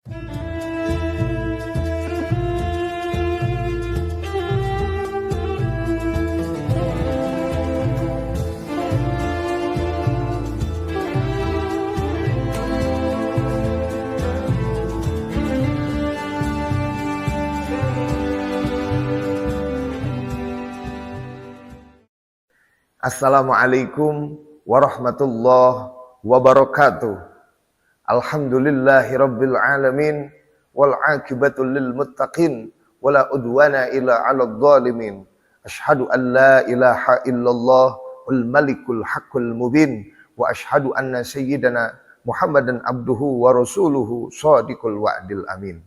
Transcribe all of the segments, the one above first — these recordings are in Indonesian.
Assalamualaikum warahmatullahi wabarakatuh. Alhamdulillahi rabbil alamin wal aqibatu lil muttaqin wala udwana illa 'alal zalimin. Asyhadu an la ilaha illallah wal malikul haqqul mubin wa asyhadu anna sayyidana Muhammadan abduhu wa rasuluhu shadiqul wa'dil amin.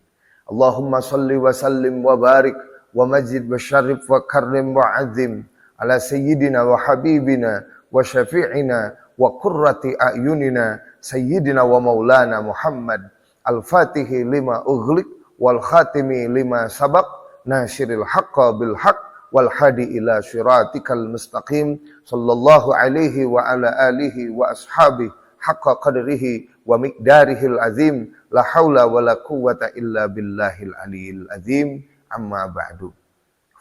Allahumma shalli wa sallim wa barik wa majid wa syarif wa karrim wa azim ala sayyidina wa habibina wa syafi'ina wa qurrati a'yunina sayyidina wa maulana Muhammad al-fatihi lima ughliq wal khatimi lima sabaq nasiril haqqa bil haqq wal hadi ila siratikal mustaqim sallallahu alaihi wa ala alihi wa ashabihi haqqa qadrihi wa miqdarihil azim la haula wa la quwwata illa billahil aliyil azim amma ba'du.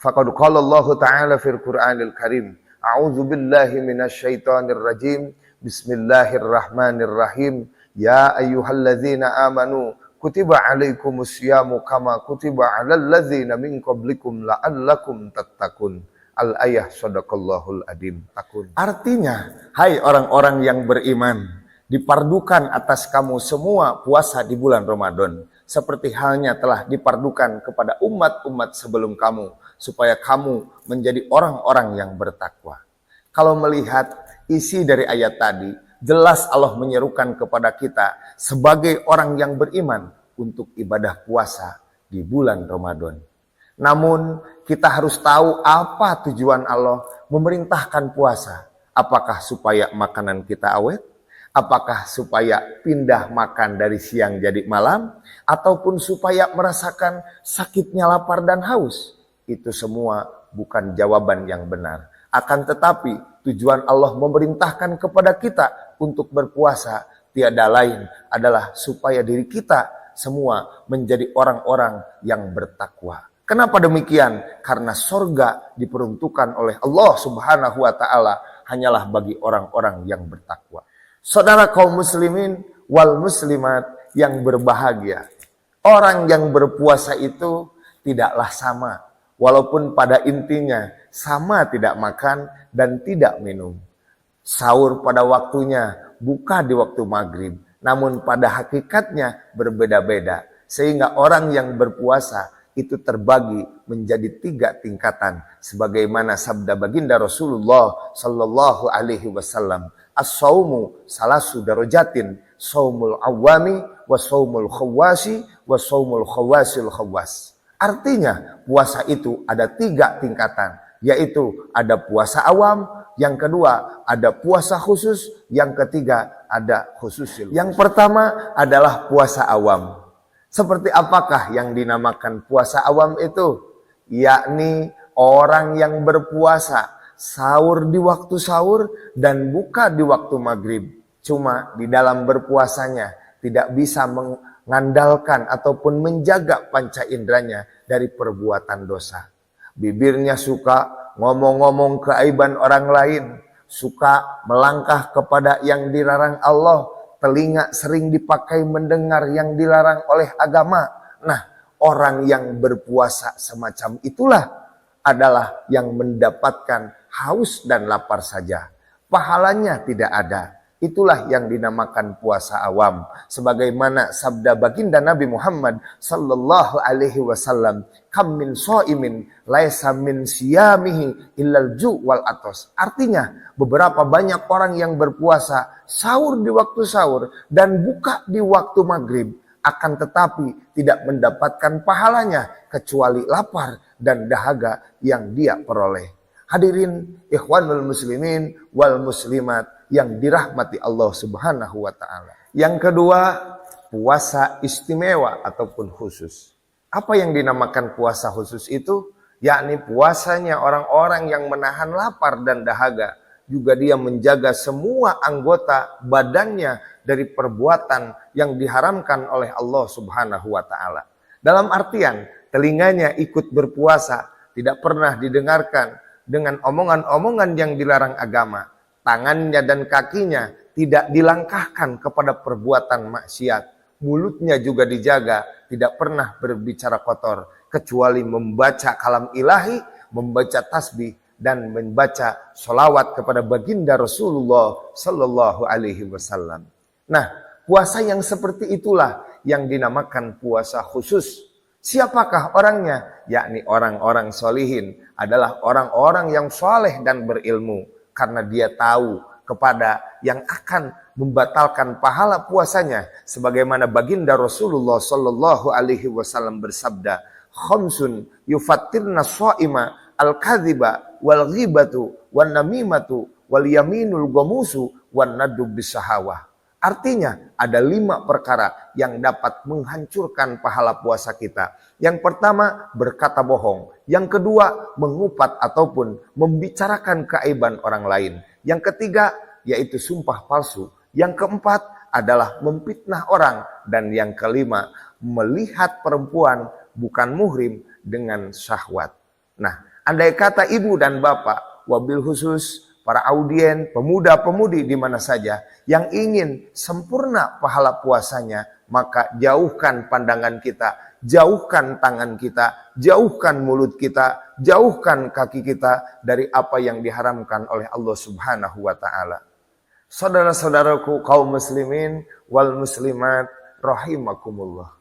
Faqad qala Allah Ta'ala fil Qur'anil Karim, a'udzu billahi minasy syaithanir rajim. Bismillahirrahmanirrahim. Ya ayyuhalladzina amanu kutiba 'alaikumus syamu kama kutiba 'alal ladzina min qablikum la'allakum tattaqun. Al-ayah sadaqallahul adzim. Artinya, hai orang-orang yang beriman, dipardukan atas kamu semua puasa di bulan Ramadan, seperti halnya telah dipardukan kepada umat-umat sebelum kamu, supaya kamu menjadi orang-orang yang bertakwa. Kalau melihat isi dari ayat tadi, jelas Allah menyerukan kepada kita sebagai orang yang beriman untuk ibadah puasa di bulan Ramadan. Namun kita harus tahu apa tujuan Allah memerintahkan puasa. Apakah supaya makanan kita awet? Apakah supaya pindah makan dari siang jadi malam? Ataupun supaya merasakan sakitnya lapar dan haus? Itu semua bukan jawaban yang benar. Akan tetapi tujuan Allah memerintahkan kepada kita untuk berpuasa tiada lain adalah supaya diri kita semua menjadi orang-orang yang bertakwa. Kenapa demikian? Karena surga diperuntukkan oleh Allah Subhanahu wa taala hanyalah bagi orang-orang yang bertakwa. Saudara kaum muslimin wal muslimat yang berbahagia, orang yang berpuasa itu tidaklah sama. Walaupun pada intinya sama tidak makan dan tidak minum. Sahur pada waktunya, buka di waktu maghrib. Namun pada hakikatnya berbeda-beda. Sehingga orang yang berpuasa itu terbagi menjadi 3 tingkatan. Sebagaimana sabda baginda Rasulullah sallallahu alaihi wasallam. As-saumu salasu darajatin. Saumul awami wa saumul khawasi wa saumul khawasil khawas. Artinya puasa itu ada 3 tingkatan, yaitu ada puasa awam, yang kedua ada puasa khusus, yang ketiga ada khususil. Yang pertama adalah puasa awam. Seperti apakah yang dinamakan puasa awam itu? Yakni orang yang berpuasa sahur di waktu sahur dan buka di waktu maghrib. Cuma di dalam berpuasanya tidak bisa mengandalkan ataupun menjaga panca inderanya dari perbuatan dosa. Bibirnya suka ngomong-ngomong keaiban orang lain, suka melangkah kepada yang dilarang Allah, telinga sering dipakai mendengar yang dilarang oleh agama. Nah, orang yang berpuasa semacam itulah adalah yang mendapatkan haus dan lapar saja. Pahalanya tidak ada. Itulah yang dinamakan puasa awam. Sebagaimana sabda baginda Nabi Muhammad sallallahu alaihi wasallam, kam min shaimin laisa min siyamihi illal ju' wal atos. Artinya, beberapa banyak orang yang berpuasa sahur di waktu sahur dan buka di waktu maghrib, akan tetapi tidak mendapatkan pahalanya kecuali lapar dan dahaga yang dia peroleh. Hadirin ikhwanul muslimin wal muslimat yang dirahmati Allah Subhanahu wa taala. Yang kedua, puasa istimewa ataupun khusus. Apa yang dinamakan puasa khusus itu? Yakni puasanya orang-orang yang menahan lapar dan dahaga. Juga dia menjaga semua anggota badannya dari perbuatan yang diharamkan oleh Allah Subhanahu wa taala. Dalam artian telinganya ikut berpuasa, tidak pernah didengarkan dengan omongan-omongan yang dilarang agama. Tangannya dan kakinya tidak dilangkahkan kepada perbuatan maksiat. Mulutnya juga dijaga, tidak pernah berbicara kotor, kecuali membaca kalam ilahi, membaca tasbih, dan membaca sholawat kepada baginda Rasulullah Sallallahu Alaihi Wasallam. Nah, puasa yang seperti itulah yang dinamakan puasa khusus. Siapakah orangnya? Yakni orang-orang solihin, adalah orang-orang yang soleh dan berilmu, karena dia tahu kepada yang akan membatalkan pahala puasanya, sebagaimana baginda Rasulullah Sallallahu Alaihi Wasallam bersabda, khamsun yufattirna shaima al-kadhiba wal ghibatu wan namimatu wal yaminul ghamusu wan nadu bisahawah. Artinya ada 5 perkara yang dapat menghancurkan pahala puasa kita. Yang pertama, berkata bohong. Yang kedua, mengupat ataupun membicarakan keaiban orang lain. Yang ketiga, yaitu sumpah palsu. Yang keempat adalah memfitnah orang. Dan yang kelima, melihat perempuan bukan muhrim dengan syahwat. Nah, andai kata ibu dan bapak, wabil khusus para audien, pemuda-pemudi di mana saja yang ingin sempurna pahala puasanya, maka jauhkan pandangan kita, jauhkan tangan kita, jauhkan mulut kita, jauhkan kaki kita dari apa yang diharamkan oleh Allah Subhanahu wa taala. Saudara-saudaraku kaum muslimin wal muslimat rahimakumullah.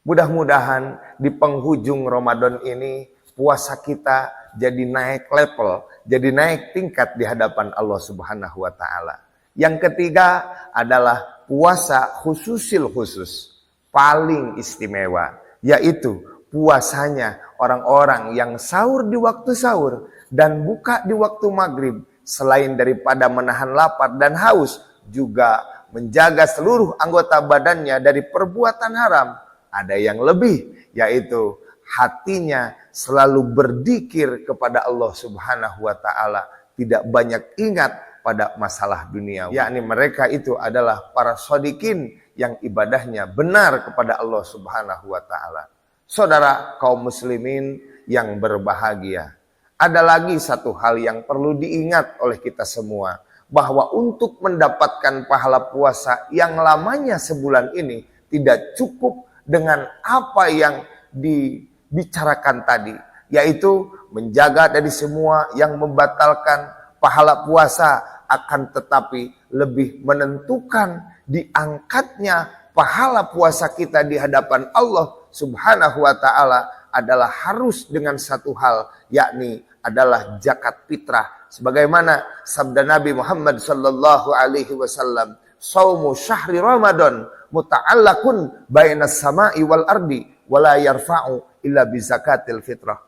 Mudah-mudahan di penghujung Ramadan ini puasa kita jadi naik level, jadi naik tingkat di hadapan Allah Subhanahu wa taala. Yang ketiga adalah puasa khususil khusus, paling istimewa, yaitu puasanya orang-orang yang sahur di waktu sahur dan buka di waktu maghrib, selain daripada menahan lapar dan haus, juga menjaga seluruh anggota badannya dari perbuatan haram. Ada yang lebih, yaitu hatinya selalu berzikir kepada Allah Subhanahu wa taala, tidak banyak ingat pada masalah dunia. Yakni mereka itu adalah para shodikin yang ibadahnya benar kepada Allah Subhanahu wa taala. Saudara kaum muslimin yang berbahagia, ada lagi satu hal yang perlu diingat oleh kita semua, bahwa untuk mendapatkan pahala puasa yang lamanya sebulan ini tidak cukup dengan apa yang dibicarakan tadi, yaitu menjaga dari semua yang membatalkan pahala puasa, akan tetapi lebih menentukan diangkatnya pahala puasa kita di hadapan Allah Subhanahu wa taala adalah harus dengan satu hal, yakni adalah zakat fitrah. Sebagaimana sabda Nabi Muhammad sallallahu alaihi wasallam, "Shaumu syahri Ramadan muta'allaqun bainas sama'i wal ardi wala yarfa'u illa bi zakatil fitrah."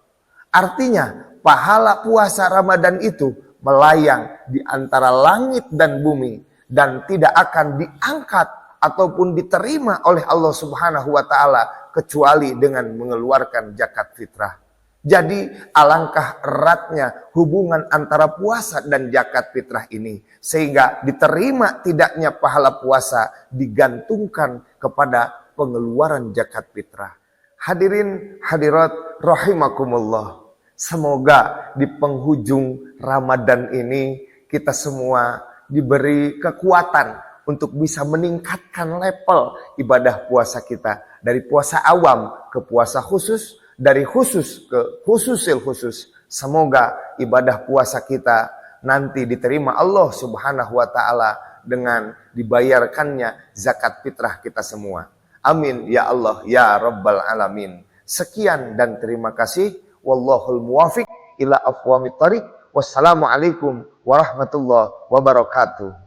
Artinya, pahala puasa Ramadan itu melayang di antara langit dan bumi dan tidak akan diangkat ataupun diterima oleh Allah Subhanahu wa taala kecuali dengan mengeluarkan zakat fitrah. Jadi alangkah eratnya hubungan antara puasa dan zakat fitrah ini, sehingga diterima tidaknya pahala puasa digantungkan kepada pengeluaran zakat fitrah. Hadirin hadirat rahimakumullah. Semoga di penghujung Ramadan ini kita semua diberi kekuatan untuk bisa meningkatkan level ibadah puasa kita. Dari puasa awam ke puasa khusus, dari khusus ke khususil khusus. Semoga ibadah puasa kita nanti diterima Allah Subhanahu wa taala dengan dibayarkannya zakat fitrah kita semua. Amin ya Allah ya Rabbal alamin. Sekian dan terima kasih. Wallahul muwafiq ila aqwamit thariq. Wassalamualaikum warahmatullahi wabarakatuh.